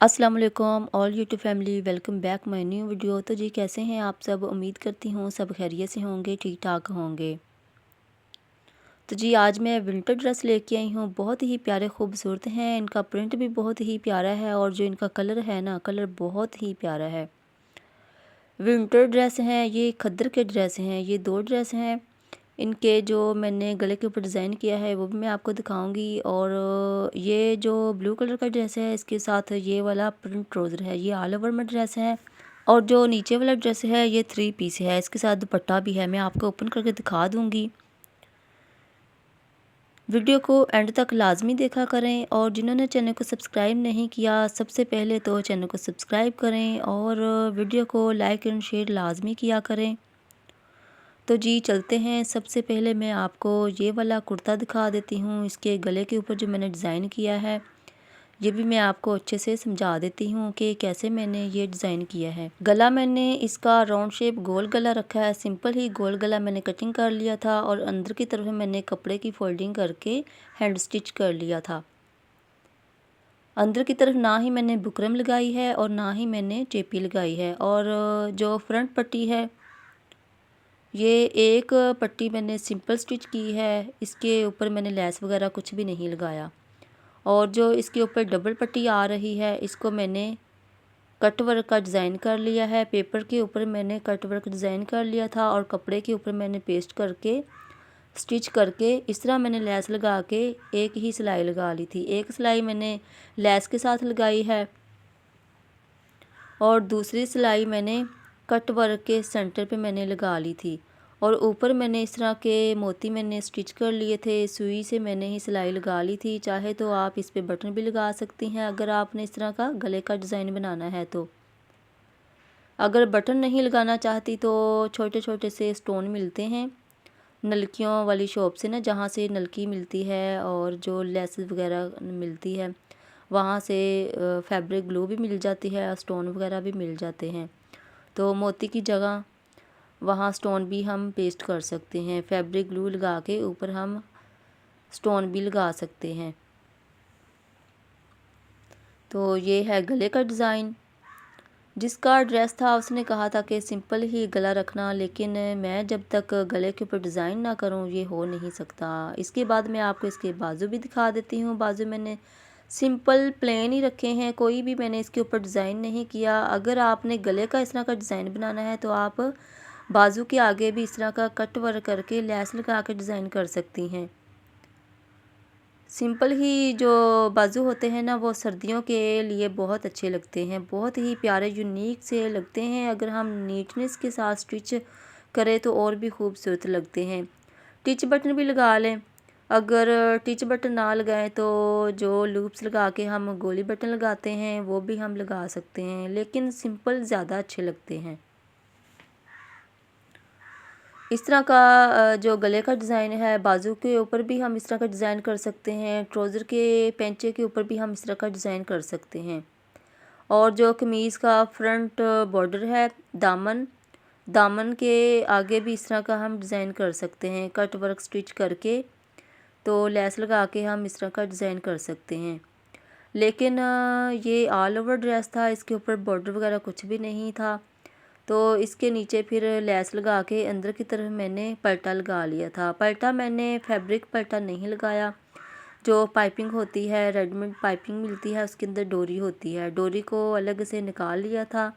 अस्सलाम वालेकुम all YouTube family, welcome back my new video. तो जी कैसे हैं आप सब? उम्मीद करती हूँ सब खैरियत से होंगे, ठीक ठाक होंगे। तो जी आज मैं विंटर ड्रेस लेके आई हूँ। बहुत ही प्यारे खूबसूरत हैं, इनका प्रिंट भी बहुत ही प्यारा है और जो इनका कलर है ना, कलर बहुत ही प्यारा है। विंटर ड्रेस हैं, ये खद्दर के ड्रेस हैं। ये दो ड्रेस हैं, इनके जो मैंने गले के ऊपर डिज़ाइन किया है वो भी मैं आपको दिखाऊंगी। और ये जो ब्लू कलर का ड्रेस है, इसके साथ ये वाला प्रिंट ट्राउज़र है, ये ऑल ओवर में ड्रेस है। और जो नीचे वाला ड्रेस है ये 3 पीस है, इसके साथ दुपट्टा भी है। मैं आपको ओपन करके दिखा दूंगी। वीडियो को एंड तक लाजमी देखा करें और जिन्होंने चैनल को सब्सक्राइब नहीं किया, सबसे पहले तो चैनल को सब्सक्राइब करें और वीडियो को लाइक एंड शेयर लाजमी किया करें। तो जी चलते हैं। सबसे पहले मैं आपको ये वाला कुर्ता दिखा देती हूँ। इसके गले के ऊपर जो मैंने डिज़ाइन किया है ये भी मैं आपको अच्छे से समझा देती हूँ कि कैसे मैंने ये डिज़ाइन किया है। गला मैंने इसका राउंड शेप गोल गला रखा है, सिंपल ही गोल गला मैंने कटिंग कर लिया था और अंदर की तरफ मैंने कपड़े की फोल्डिंग करके हैंड स्टिच कर लिया था। अंदर की तरफ ना ही मैंने बुकरम लगाई है और ना ही मैंने चेपी लगाई है। और जो फ्रंट पट्टी है ये एक पट्टी मैंने सिंपल स्टिच की है, इसके ऊपर मैंने लेस वगैरह कुछ भी नहीं लगाया। और जो इसके ऊपर डबल पट्टी आ रही है इसको मैंने कट वर्क का डिज़ाइन कर लिया है। पेपर के ऊपर मैंने कट वर्क डिज़ाइन कर लिया था और कपड़े के ऊपर मैंने पेस्ट करके स्टिच करके इस तरह मैंने लेस लगा के एक ही सिलाई लगा ली थी। एक सिलाई मैंने लेस के साथ लगाई है और दूसरी सिलाई मैंने कट वर्क के सेंटर पे मैंने लगा ली थी। और ऊपर मैंने इस तरह के मोती मैंने स्टिच कर लिए थे, सुई से मैंने ही सिलाई लगा ली थी। चाहे तो आप इस पे बटन भी लगा सकती हैं अगर आपने इस तरह का गले का डिज़ाइन बनाना है तो। अगर बटन नहीं लगाना चाहती तो छोटे छोटे से स्टोन मिलते हैं नलकियों वाली शॉप से ना, जहाँ से नलकी मिलती है और जो लेसेस वगैरह मिलती है वहाँ से फैब्रिक ग्लू भी मिल जाती है, स्टोन वगैरह भी मिल जाते हैं। तो मोती की जगह वहाँ स्टोन भी हम पेस्ट कर सकते हैं। फैब्रिक ग्लू लगा के ऊपर हम स्टोन भी लगा सकते हैं। तो ये है गले का डिज़ाइन। जिसका ड्रेस था उसने कहा था कि सिंपल ही गला रखना, लेकिन मैं जब तक गले के ऊपर डिज़ाइन ना करूं ये हो नहीं सकता। इसके बाद मैं आपको इसके बाजू भी दिखा देती हूं। बाजू मैंने सिंपल प्लेन ही रखे हैं, कोई भी मैंने इसके ऊपर डिज़ाइन नहीं किया। अगर आपने गले का इस तरह का डिज़ाइन बनाना है तो आप बाजू के आगे भी इस तरह का कट वर्क करके लेस लगा के डिज़ाइन कर सकती हैं। सिंपल ही जो बाजू होते हैं ना वो सर्दियों के लिए बहुत अच्छे लगते हैं, बहुत ही प्यारे यूनिक से लगते हैं। अगर हम नीटनेस के साथ स्टिच करें तो और भी खूबसूरत लगते हैं। टिच बटन भी लगा लें। अगर टिच बटन ना लगाएं तो जो लूप्स लगा के हम गोली बटन लगाते हैं वो भी हम लगा सकते हैं, लेकिन सिंपल ज़्यादा अच्छे लगते हैं। इस तरह का जो गले का डिज़ाइन है बाजू के ऊपर भी हम इस तरह का डिज़ाइन कर सकते हैं। ट्राउज़र के पेंचे के ऊपर भी हम इस तरह का डिज़ाइन कर सकते हैं। और जो कमीज़ का फ्रंट बॉर्डर है, दामन दामन के आगे भी इस तरह का हम डिज़ाइन कर सकते हैं। कट वर्क स्टिच करके तो लेस लगा के हम इस तरह का डिज़ाइन कर सकते हैं। लेकिन ये ऑल ओवर ड्रेस था, इसके ऊपर बॉर्डर वगैरह कुछ भी नहीं था। तो इसके नीचे फिर लेस लगा के अंदर की तरफ मैंने पलटा लगा लिया था। पलटा मैंने फैब्रिक पलटा नहीं लगाया। जो पाइपिंग होती है, रेडीमेड पाइपिंग मिलती है, उसके अंदर डोरी होती है, डोरी को अलग से निकाल लिया था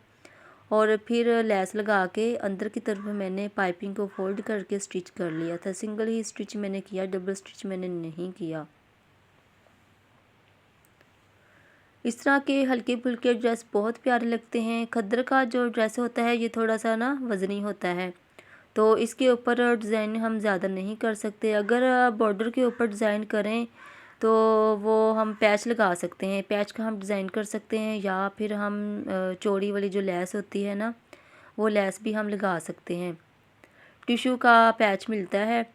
और फिर लेस लगा के अंदर की तरफ मैंने पाइपिंग को फोल्ड करके स्टिच कर लिया था। सिंगल ही स्टिच मैंने किया, डबल स्टिच मैंने नहीं किया। इस तरह के हल्के फुल्के ड्रेस बहुत प्यारे लगते हैं। खद्दर का जो ड्रेस होता है ये थोड़ा सा ना वज़नी होता है, तो इसके ऊपर डिज़ाइन हम ज़्यादा नहीं कर सकते। अगर बॉर्डर के ऊपर डिज़ाइन करें तो वो हम पैच लगा सकते हैं, पैच का हम डिज़ाइन कर सकते हैं, या फिर हम चौड़ी वाली जो लेस होती है ना वो लेस भी हम लगा सकते हैं। टिश्यू का पैच मिलता है,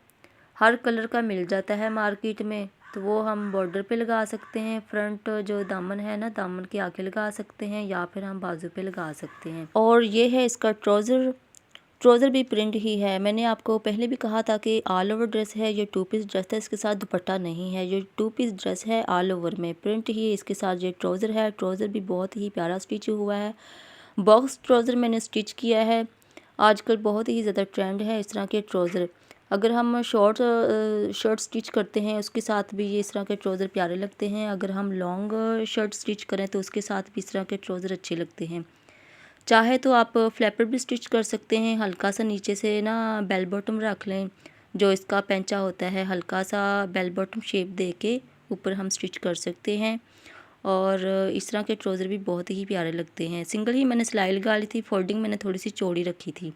हर कलर का मिल जाता है मार्केट में, तो वो हम बॉर्डर पे लगा सकते हैं। फ्रंट जो दामन है ना, दामन के आगे लगा सकते हैं या फिर हम बाजू पे लगा सकते हैं। और ये है इसका ट्राउज़र। ट्राउज़र भी प्रिंट ही है। मैंने आपको पहले भी कहा था कि ऑल ओवर ड्रेस है, ये 2 पीस ड्रेस है, इसके साथ दुपट्टा नहीं है। ये 2 पीस ड्रेस है, ऑल ओवर में प्रिंट ही इसके साथ ये ट्राउज़र है। ट्राउज़र भी बहुत ही प्यारा स्टिच हुआ है। बॉक्स ट्राउज़र मैंने स्टिच किया है। आजकल बहुत ही ज़्यादा ट्रेंड है इस तरह के ट्राउज़र। अगर हम शॉर्ट शर्ट स्टिच करते हैं उसके साथ भी ये इस तरह के ट्राउज़र प्यारे लगते हैं। अगर हम लॉन्ग शर्ट स्टिच करें तो उसके साथ भी इस तरह के ट्राउज़र अच्छे लगते हैं। चाहे तो आप फ्लैपर भी स्टिच कर सकते हैं, हल्का सा नीचे से ना बेल बॉटम रख लें। जो इसका पेंचा होता है हल्का सा बेल बॉटम शेप दे के ऊपर हम स्टिच कर सकते हैं। और इस तरह के ट्राउज़र भी बहुत ही प्यारे लगते हैं। सिंगल ही मैंने सिलाई लगा ली थी, फोल्डिंग मैंने थोड़ी सी चौड़ी रखी थी।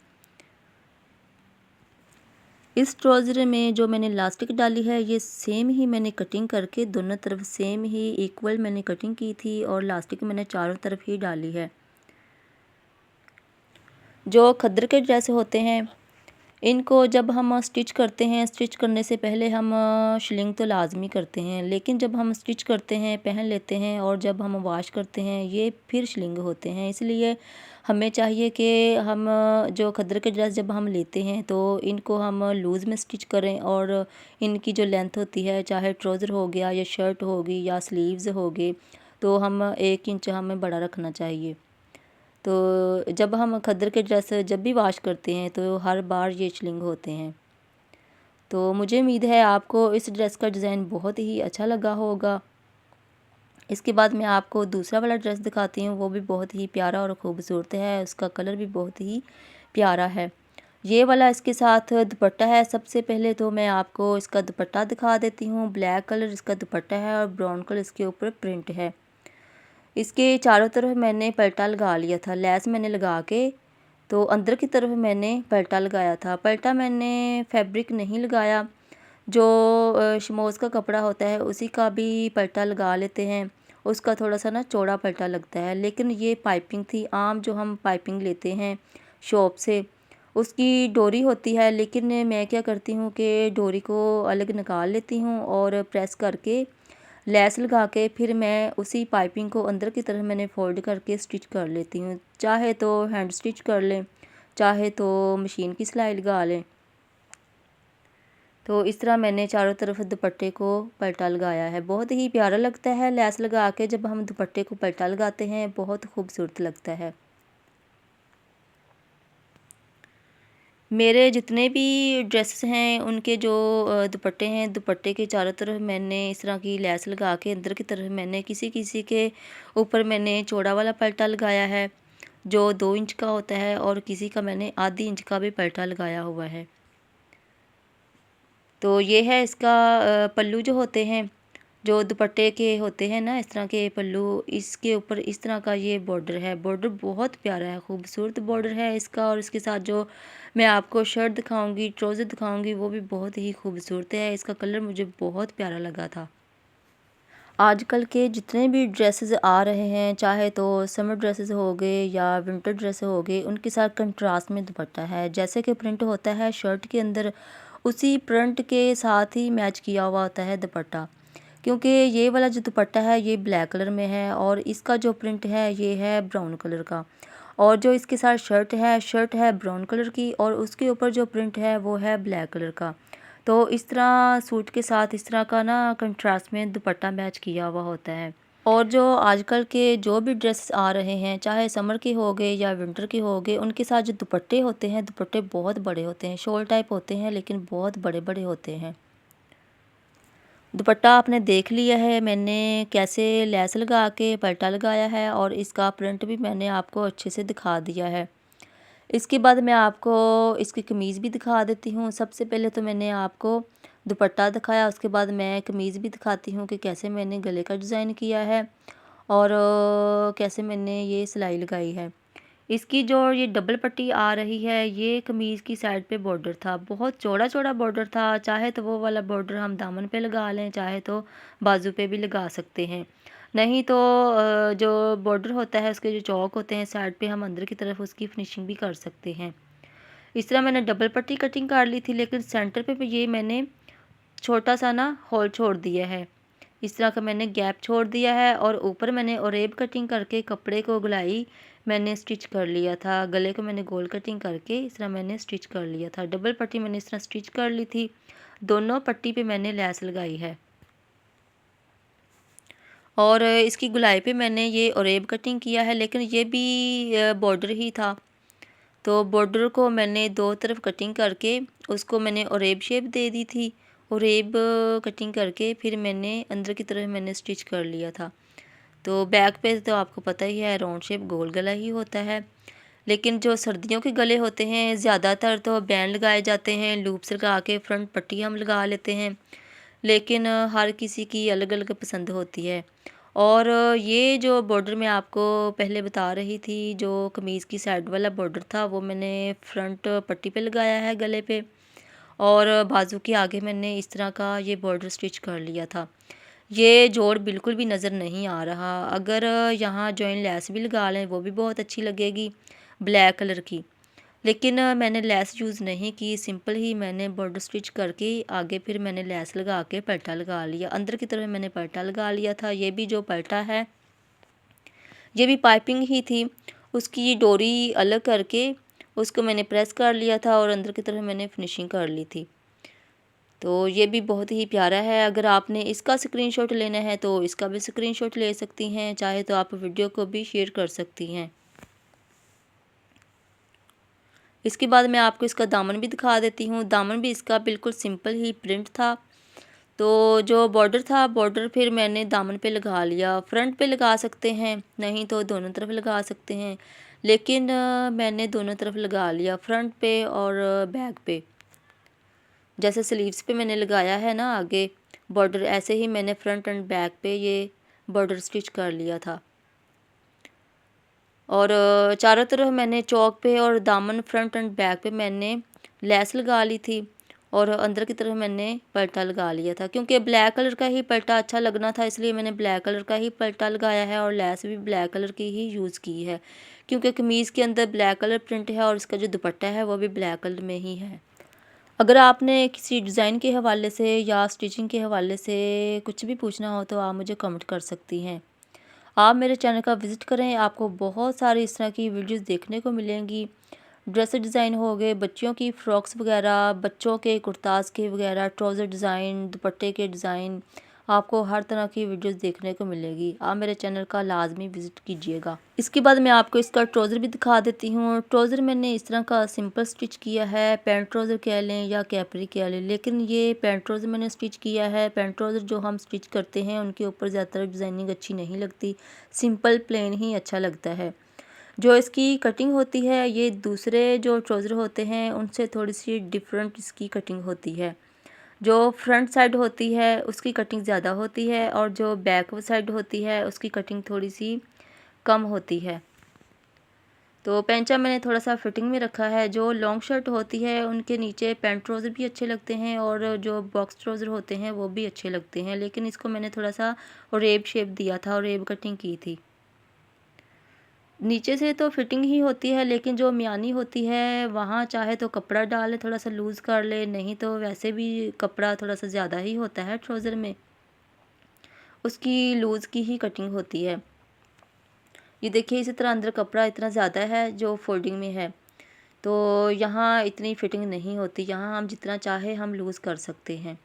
इस ट्राउज़र में जो मैंने इलास्टिक डाली है ये सेम ही मैंने कटिंग करके दोनों तरफ सेम ही इक्वल मैंने कटिंग की थी और इलास्टिक मैंने चारों तरफ ही डाली है। जो खद्दर के ड्रेस होते हैं इनको जब हम स्टिच करते हैं, स्टिच करने से पहले हम शिलिंग तो लाजमी करते हैं, लेकिन जब हम स्टिच करते हैं, पहन लेते हैं और जब हम वॉश करते हैं ये फिर शिलिंग होते हैं। इसलिए हमें चाहिए कि हम जो खद्दर के ड्रेस जब हम लेते हैं तो इनको हम लूज़ में स्टिच करें और इनकी जो लेंथ होती है, चाहे ट्राउज़र हो गया या शर्ट होगी या स्लीव्स हो गए, तो हम 1 इंच हमें बड़ा रखना चाहिए। तो जब हम खद्दर के ड्रेस जब भी वॉश करते हैं तो हर बार ये शिलिंग होते हैं। तो मुझे उम्मीद है आपको इस ड्रेस का डिज़ाइन बहुत ही अच्छा लगा होगा। इसके बाद मैं आपको दूसरा वाला ड्रेस दिखाती हूँ, वो भी बहुत ही प्यारा और ख़ूबसूरत है। उसका कलर भी बहुत ही प्यारा है। ये वाला इसके साथ दुपट्टा है। सबसे पहले तो मैं आपको इसका दुपट्टा दिखा देती हूँ। ब्लैक कलर इसका दुपट्टा है और ब्राउन कलर इसके ऊपर प्रिंट है। इसके चारों तरफ मैंने पलटा लगा लिया था, लेस मैंने लगा के तो अंदर की तरफ मैंने पलटा लगाया था। पलटा मैंने फैब्रिक नहीं लगाया, जो शमोज़ का कपड़ा होता है उसी का भी पलटा लगा लेते हैं। उसका थोड़ा सा ना चौड़ा पलटा लगता है, लेकिन ये पाइपिंग थी आम जो हम पाइपिंग लेते हैं शॉप से, उसकी डोरी होती है। लेकिन मैं क्या करती हूँ कि डोरी को अलग निकाल लेती हूँ और प्रेस करके लेस लगा के फिर मैं उसी पाइपिंग को अंदर की तरफ मैंने फोल्ड करके स्टिच कर लेती हूँ। चाहे तो हैंड स्टिच कर लें, चाहे तो मशीन की सिलाई लगा लें। तो इस तरह मैंने चारों तरफ दुपट्टे को पलटा लगाया है। बहुत ही प्यारा लगता है लेस लगा के, जब हम दुपट्टे को पलटा लगाते हैं बहुत खूबसूरत लगता है। मेरे जितने भी ड्रेसेस हैं उनके जो दुपट्टे हैं, दुपट्टे के चारों तरफ मैंने इस तरह की लेस लगा के अंदर की तरफ मैंने किसी किसी के ऊपर मैंने चौड़ा वाला पलटा लगाया है जो 2 इंच का होता है और किसी का मैंने आधी इंच का भी पलटा लगाया हुआ है। तो ये है इसका पल्लू जो होते हैं, जो दुपट्टे के होते हैं ना इस तरह के पल्लू, इसके ऊपर इस तरह का ये बॉर्डर है। बॉर्डर बहुत प्यारा है, खूबसूरत बॉर्डर है इसका। और इसके साथ जो मैं आपको शर्ट दिखाऊंगी, ट्राउज़र दिखाऊंगी, वो भी बहुत ही खूबसूरत है। इसका कलर मुझे बहुत प्यारा लगा था। आजकल के जितने भी ड्रेसेस आ रहे हैं, चाहे तो समर ड्रेसेस हो गए या विंटर ड्रेस हो गए, उनके साथ कंट्रास्ट में दुपट्टा है। जैसे कि प्रिंट होता है शर्ट के अंदर, उसी प्रिंट के साथ ही मैच किया हुआ होता है दुपट्टा। क्योंकि ये वाला जो दुपट्टा है ये ब्लैक कलर में है और इसका जो प्रिंट है ये है ब्राउन कलर का। और जो इसके साथ शर्ट है ब्राउन कलर की और उसके ऊपर जो प्रिंट है वो है ब्लैक कलर का। तो इस तरह सूट के साथ इस तरह का ना कंट्रास्ट में दुपट्टा मैच किया हुआ होता है। और जो आजकल के जो भी ड्रेस आ रहे हैं, चाहे समर के हो गए या विंटर के हो गए, उनके साथ जो दुपट्टे होते हैं, दुपट्टे बहुत बड़े होते हैं। शॉल टाइप होते हैं लेकिन बहुत बड़े बड़े होते हैं। दुपट्टा आपने देख लिया है मैंने कैसे लेस लगा के पलटा लगाया है और इसका प्रिंट भी मैंने आपको अच्छे से दिखा दिया है। इसके बाद मैं आपको इसकी कमीज़ भी दिखा देती हूँ। सबसे पहले तो मैंने आपको दुपट्टा दिखाया, उसके बाद मैं कमीज़ भी दिखाती हूँ कि कैसे मैंने गले का डिज़ाइन किया है और कैसे मैंने ये सिलाई लगाई है। इसकी जो ये डबल पट्टी आ रही है ये कमीज़ की साइड पे बॉर्डर था, बहुत चौड़ा चौड़ा बॉर्डर था। चाहे तो वो वाला बॉर्डर हम दामन पे लगा लें, चाहे तो बाजू पे भी लगा सकते हैं। नहीं तो जो बॉर्डर होता है उसके जो चौक होते हैं साइड पे, हम अंदर की तरफ उसकी फिनिशिंग भी कर सकते हैं। इस तरह मैंने डबल पट्टी कटिंग कर ली थी, लेकिन सेंटर पे ये मैंने छोटा सा ना होल छोड़ दिया है इस तरह का मैंने गैप छोड़ दिया है और ऊपर मैंने ओरेब कटिंग करके कपड़े को गोलाई मैंने स्टिच कर लिया था। गले को मैंने गोल कटिंग करके इस तरह मैंने स्टिच कर लिया था। डबल पट्टी मैंने इस तरह स्टिच कर ली थी। दोनों पट्टी पे मैंने लेस लगाई है और इसकी गुलाई पे मैंने ये ओरेब कटिंग किया है, लेकिन ये भी बॉर्डर ही था। तो बॉर्डर को मैंने दो तरफ कटिंग करके उसको मैंने ओरेब शेप दे दी थी। ओरेब कटिंग करके फिर मैंने अंदर की तरफ मैंने स्टिच कर लिया था। तो बैक पे तो आपको पता ही है राउंड शेप गोल गला ही होता है, लेकिन जो सर्दियों के गले होते हैं ज़्यादातर तो बैंड लगाए जाते हैं, लूप्स लगा के फ्रंट पट्टी हम लगा लेते हैं, लेकिन हर किसी की अलग अलग पसंद होती है। और ये जो बॉर्डर मैं आपको पहले बता रही थी, जो कमीज़ की साइड वाला बॉर्डर था, वो मैंने फ्रंट पट्टी पे लगाया है गले पे, और बाजू के आगे मैंने इस तरह का ये बॉर्डर स्टिच कर लिया था। ये जोड़ बिल्कुल भी नज़र नहीं आ रहा। अगर यहाँ जॉइन लेस भी लगा लें वो भी बहुत अच्छी लगेगी ब्लैक कलर की, लेकिन मैंने लेस यूज़ नहीं की, सिंपल ही मैंने बॉर्डर स्टिच करके आगे फिर मैंने लेस लगा के पलटा लगा लिया। अंदर की तरफ मैंने पलटा लगा लिया था। ये भी जो पलटा है ये भी पाइपिंग ही थी, उसकी डोरी अलग करके उसको मैंने प्रेस कर लिया था और अंदर की तरफ मैंने फिनिशिंग कर ली थी। तो ये भी बहुत ही प्यारा है। अगर आपने इसका स्क्रीनशॉट लेना है तो इसका भी स्क्रीनशॉट ले सकती हैं, चाहे तो आप वीडियो को भी शेयर कर सकती हैं। इसके बाद मैं आपको इसका दामन भी दिखा देती हूँ। दामन भी इसका बिल्कुल सिंपल ही प्रिंट था। तो जो बॉर्डर था, बॉर्डर फिर मैंने दामन पे लगा लिया। फ्रंट पे लगा सकते हैं, नहीं तो दोनों तरफ लगा सकते हैं, लेकिन मैंने दोनों तरफ लगा लिया, फ्रंट पे और बैक पे। जैसे स्लीव्स पे मैंने लगाया है ना आगे बॉर्डर, ऐसे ही मैंने फ्रंट एंड बैक पे ये बॉर्डर स्टिच कर लिया था। और चारों तरफ मैंने चौक पे और दामन फ्रंट एंड बैक पे मैंने लेस लगा ली थी और अंदर की तरफ मैंने पलटा लगा लिया था। क्योंकि ब्लैक कलर का ही पलटा अच्छा लगना था, इसलिए मैंने ब्लैक कलर का ही पलटा लगाया है और लेस भी ब्लैक कलर की ही यूज़ की है, क्योंकि कमीज़ के अंदर ब्लैक कलर प्रिंट है और इसका जो दुपट्टा है वो भी ब्लैक कलर में ही है। अगर आपने किसी डिज़ाइन के हवाले से या स्टिचिंग के हवाले से कुछ भी पूछना हो तो आप मुझे कमेंट कर सकती हैं। आप मेरे चैनल का विज़िट करें, आपको बहुत सारी इस तरह की वीडियोस देखने को मिलेंगी। ड्रेस डिज़ाइन हो गए, बच्चियों की फ़्रॉक्स वगैरह, बच्चों के कुर्ताज़ के वगैरह, ट्राउज़र डिज़ाइन, दुपट्टे के डिज़ाइन, आपको हर तरह की वीडियोस देखने को मिलेगी। आप मेरे चैनल का लाजमी विज़िट कीजिएगा। इसके बाद मैं आपको इसका ट्राउज़र भी दिखा देती हूँ। ट्राउज़र मैंने इस तरह का सिंपल स्टिच किया है, पैंट ट्राउज़र कह लें या कैपरी कह लें, लेकिन ये पैंट ट्राउज़र मैंने स्टिच किया है। पैंट ट्राउज़र जो हम स्टिच करते हैं उनके ऊपर ज़्यादातर डिज़ाइनिंग अच्छी नहीं लगती, सिंपल प्लेन ही अच्छा लगता है। जो इसकी कटिंग होती है ये दूसरे जो ट्राउज़र होते हैं उनसे थोड़ी सी डिफरेंट इसकी कटिंग होती है। जो फ्रंट साइड होती है उसकी कटिंग ज़्यादा होती है और जो बैक साइड होती है उसकी कटिंग थोड़ी सी कम होती है। तो पेंचा मैंने थोड़ा सा फिटिंग में रखा है। जो लॉन्ग शर्ट होती है उनके नीचे पैंट ट्राउज़र भी अच्छे लगते हैं और जो बॉक्स ट्राउज़र होते हैं वो भी अच्छे लगते हैं, लेकिन इसको मैंने थोड़ा सा रेब शेप दिया था और रेब कटिंग की थी। नीचे से तो फिटिंग ही होती है, लेकिन जो मियानी होती है वहाँ चाहे तो कपड़ा डाल ले, थोड़ा सा लूज़ कर ले, नहीं तो वैसे भी कपड़ा थोड़ा सा ज़्यादा ही होता है ट्राउज़र में, उसकी लूज़ की ही कटिंग होती है। ये देखिए इसी तरह अंदर कपड़ा इतना ज़्यादा है जो फोल्डिंग में है, तो यहाँ इतनी फिटिंग नहीं होती, यहाँ हम जितना चाहे हम लूज़ कर सकते हैं।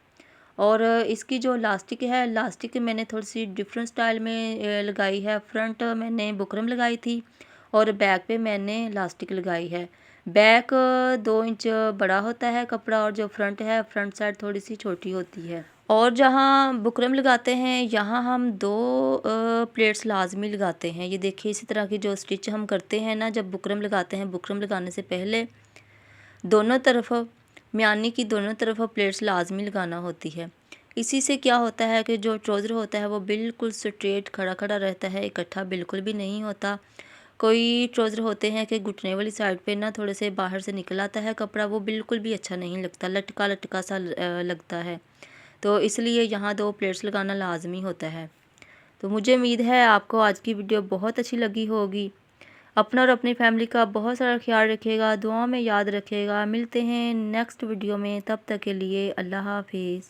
और इसकी जो लास्टिक है, लास्टिक मैंने थोड़ी सी डिफरेंट स्टाइल में लगाई है। फ्रंट मैंने बुकरम लगाई थी और बैक पे मैंने लास्टिक लगाई है। बैक 2 इंच बड़ा होता है कपड़ा और जो फ्रंट है, फ्रंट साइड थोड़ी सी छोटी होती है। और जहाँ बुकरम लगाते हैं यहाँ हम 2 प्लेट्स लाजमी लगाते हैं। ये देखिए इसी तरह की जो स्टिच हम करते हैं ना, जब बुकरम लगाते हैं, बुकरम लगाने से पहले दोनों तरफ म्यानी की दोनों तरफ प्लेट्स लाजमी लगाना होती है। इसी से क्या होता है कि जो ट्राउज़र होता है वो बिल्कुल स्ट्रेट खड़ा खड़ा रहता है, इकट्ठा बिल्कुल भी नहीं होता। कोई ट्राउज़र होते हैं कि घुटने वाली साइड पे ना थोड़े से बाहर से निकल आता है कपड़ा, वो बिल्कुल भी अच्छा नहीं लगता, लटका लटका सा लगता है। तो इसलिए यहाँ 2 प्लेट्स लगाना लाजमी होता है। तो मुझे उम्मीद है आपको आज की वीडियो बहुत अच्छी लगी होगी। अपना और अपनी फैमिली का बहुत सारा ख्याल रखिएगा, दुआ में याद रखिएगा। मिलते हैं नेक्स्ट वीडियो में, तब तक के लिए अल्लाह हाफिज़।